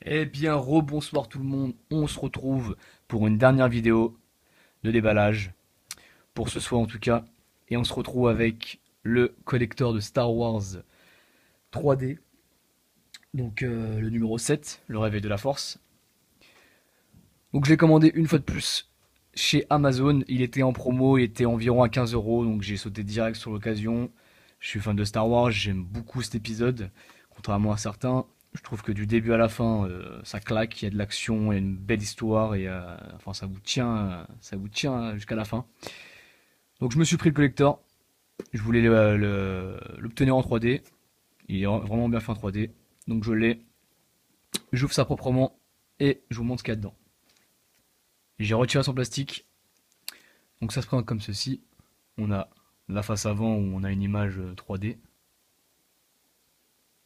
Eh bien, rebonsoir tout le monde, on se retrouve pour une dernière vidéo de déballage, pour ce soir en tout cas, et on se retrouve avec le collector de Star Wars 3D, donc le numéro 7, le réveil de la force. Donc je l'ai commandé une fois de plus chez Amazon, il était en promo, il était environ à 15 €, donc j'ai sauté direct sur l'occasion. Je suis fan de Star Wars, j'aime beaucoup cet épisode, contrairement à certains. Je trouve que du début à la fin, ça claque, il y a de l'action, il y a une belle histoire et enfin ça vous tient jusqu'à la fin. Donc je me suis pris le collector. Je voulais l'obtenir en 3D. Il est vraiment bien fait en 3D. Donc je l'ai. J'ouvre ça proprement et je vous montre ce qu'il y a dedans. J'ai retiré son plastique. Donc ça se présente comme ceci. On a la face avant où on a une image 3D.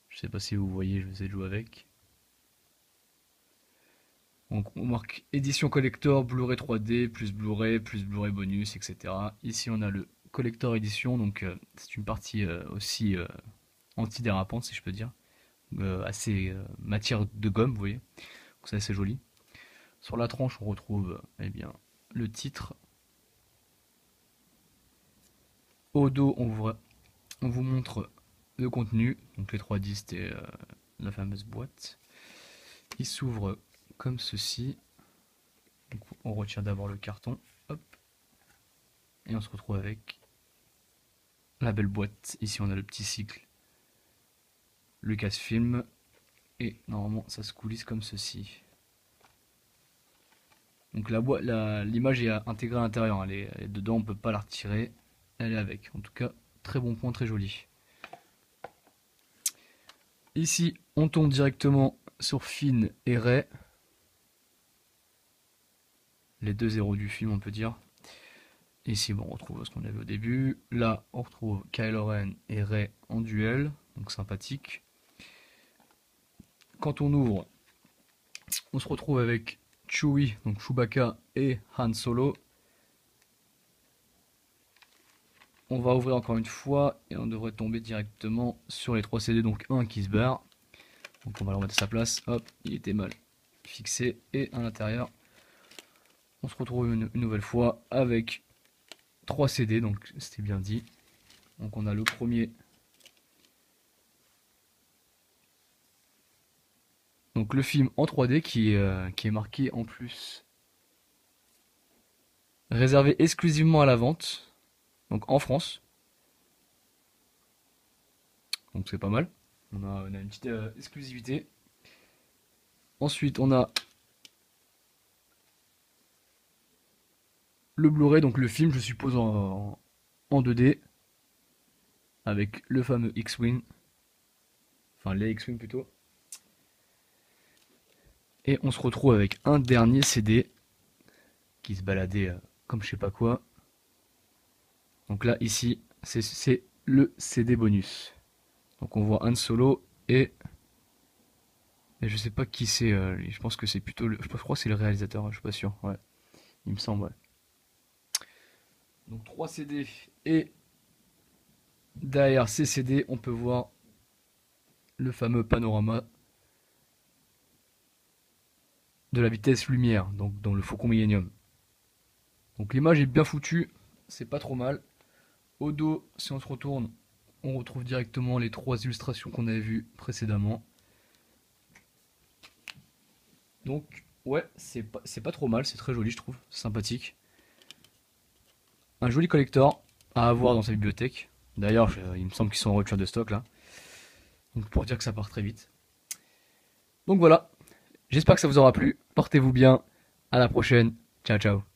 Je sais pas si vous voyez, je vais essayer de jouer avec. Donc on marque édition collector, Blu-ray 3D, plus Blu-ray bonus, etc. Ici on a le collector édition, donc c'est une partie aussi antidérapante si je peux dire. Assez matière de gomme, vous voyez. Donc c'est assez joli. Sur la tranche on retrouve eh bien, le titre. Au dos on vous montre le contenu, donc les 3 disques et la fameuse boîte. Il s'ouvre comme ceci. Donc on retire d'abord le carton, hop, et on se retrouve avec la belle boîte. Ici on a le petit cycle Lucasfilm, et normalement ça se coulisse comme ceci. Donc l'image est intégrée à l'intérieur, elle est dedans, on peut pas la retirer, elle est avec. En tout cas, très bon point, très joli. Ici on tombe directement sur Finn et Rey, les deux héros du film on peut dire. Ici bon, on retrouve ce qu'on avait au début. Là on retrouve Kylo Ren et Rey en duel, donc sympathique. Quand on ouvre, on se retrouve avec Chewie, donc Chewbacca et Han Solo. On va ouvrir encore une fois et on devrait tomber directement sur les 3 CD, donc un qui se barre. Donc on va le remettre à sa place, hop, il était mal fixé. Et à l'intérieur, on se retrouve une nouvelle fois avec 3 CD, donc c'était bien dit. Donc on a le premier. Donc le film en 3D qui est marqué en plus réservé exclusivement à la vente, donc en France. Donc c'est pas mal. On a une petite exclusivité. Ensuite on a le Blu-ray, donc le film je suppose en 2D, avec le fameux X-Wing, enfin les X-Wing plutôt. Et on se retrouve avec un dernier CD qui se baladait comme je sais pas quoi. Donc là ici c'est le CD bonus. Donc on voit Han Solo et je sais pas qui c'est. Je pense que c'est plutôt je crois que c'est le réalisateur, je suis pas sûr. Ouais, il me semble. Ouais. Donc 3 CD et derrière ces CD on peut voir le fameux panorama de la vitesse lumière, donc dans le Faucon Millenium. Donc l'image est bien foutue, c'est pas trop mal. Au dos, si on se retourne, on retrouve directement les 3 illustrations qu'on avait vues précédemment. Donc ouais, c'est pas trop mal, c'est très joli je trouve, sympathique. Un joli collector à avoir dans sa bibliothèque. D'ailleurs, il me semble qu'ils sont en rupture de stock là. Donc pour dire que ça part très vite. Donc voilà, j'espère que ça vous aura plu. Portez-vous bien. À la prochaine. Ciao ciao.